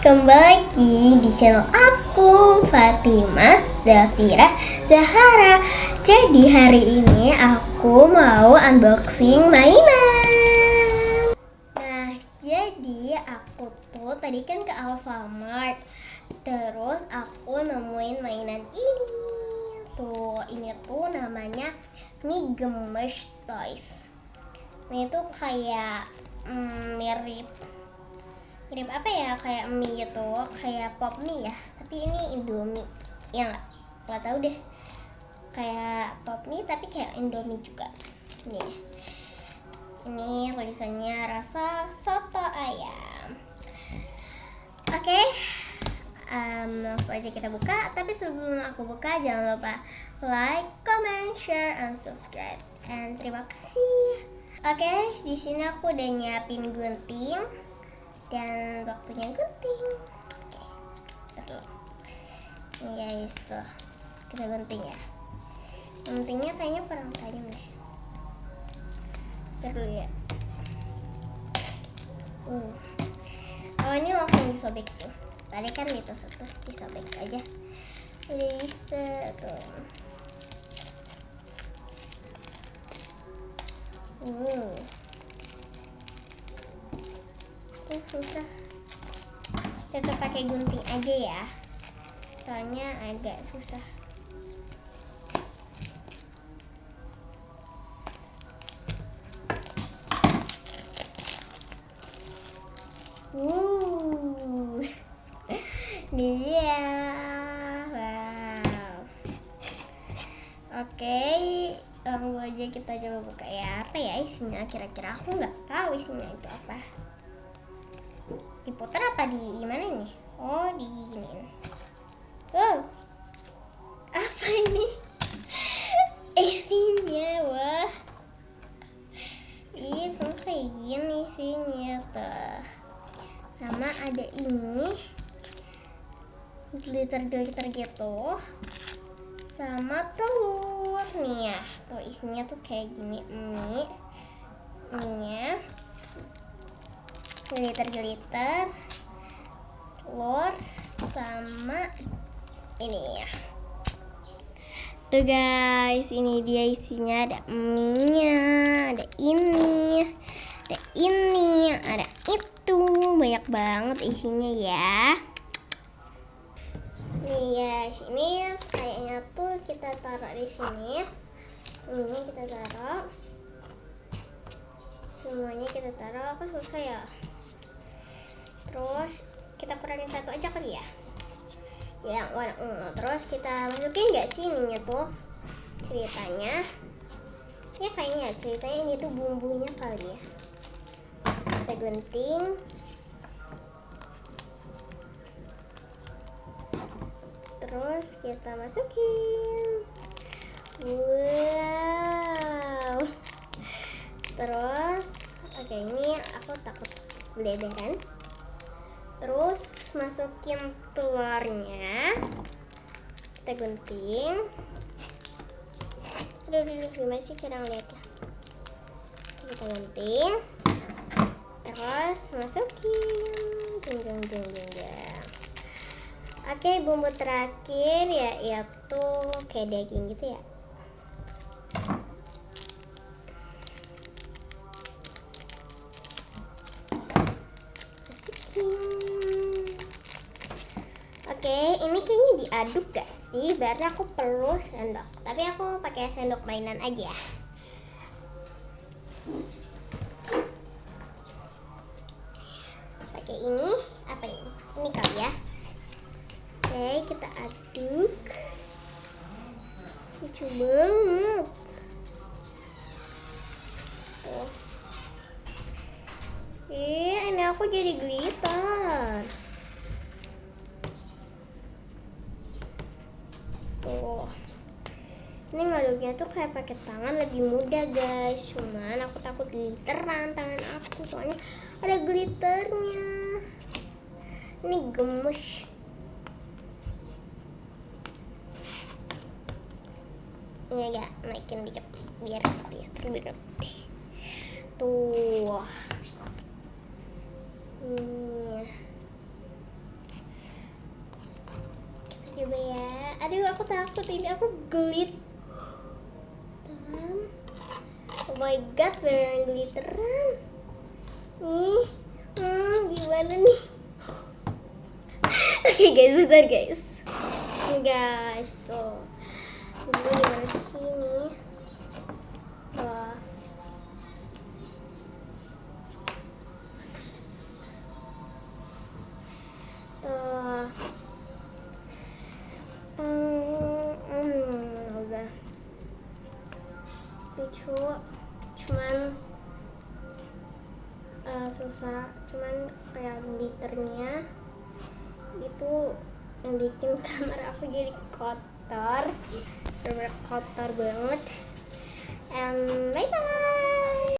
kembali lagi di channel aku, Fatimah Zafira Zahara. Jadi hari ini aku mau unboxing mainan. Nah, jadi aku tuh tadi kan ke Alfamart, terus aku nemuin mainan ini. Tuh, ini tuh namanya Mi Gemes Toys. Ini tuh kayak mirip apa ya, kayak mie gitu, kayak pop mie ya, tapi ini Indomie ya, nggak tahu deh, kayak pop mie tapi kayak Indomie juga. Ini tulisannya rasa soto ayam. Oke, langsung aja kita buka. Tapi sebelum aku buka, jangan lupa like, comment, share, and subscribe. And terima kasih. Oke, di sini aku udah nyiapin gunting dan waktunya gunting. Oke, terus ini guys, tuh kita gunting ya. Guntingnya kayaknya kurang tajam deh. Terus ya. Oh, ini langsung disobek tuh. Tadi kan ditusuk tuh, disobek aja. Bisa tuh. Susah. Kita pakai gunting aja ya, soalnya agak susah. Dia. Wow. Oke, aja kita coba buka ya. Apa ya isinya? Kira-kira aku nggak tahu isinya itu apa. Diputar apa di gimana nih? Oh, di giniin. Oh, apa ini? Isinya, wah. Ih, semua kayak gini isinya tuh. Sama ada ini glitter gitu. Sama telur nih ya. Tuh isinya tuh kayak gini, mie-nya. Glitter, telur, sama ini ya. Tuh guys, ini dia isinya. Ada mie-nya, ada ini, ada itu. Banyak banget isinya ya. Nih guys, ini kayaknya tuh kita taruh di sini. Ini kita taruh. Semuanya kita taruh. Apa susah ya? Terus kita kurangin satu aja kali ya, yang warna ungu. Terus kita masukin nggak sih ininya tuh ceritanya ya, kayaknya ceritanya ini tuh bumbunya kali ya. Kita gunting, terus kita masukin. Wow. Terus oke, ini aku takut beleberan. Terus masukin telurnya, kita gunting. Aduh, gimana sih cara ngeliatnya? Kita gunting, terus masukin. Oke, bumbu terakhir yaitu kayak daging gitu ya. Oke, ini kayaknya diaduk gak sih? Berarti aku perlu sendok. Tapi aku pakai sendok mainan aja. Pakai ini, apa ini? Ini kali ya. Oke, kita aduk. Lucu banget. Tuh. Ini aku jadi glitter. Tuh, ini ngaduknya tuh kayak pakai tangan lebih mudah guys. Cuman aku takut glitteran tangan aku, soalnya ada glitternya. Ini gemes. Ini agak naikin dikit biar kelihatan banget. Tuh. Aduh, aku takut ini, aku glitteran. Oh my god, beneran glitteran. Nih, gimana nih? Oke guys, bentar guys. Nih guys, tuh. Ini gimana sih nih? Tuh. Tuh. Udah. Lucu. Cuman susah. Cuman kayak glitternya itu yang bikin kamar aku jadi kotor, bener-bener kotor banget. And bye bye.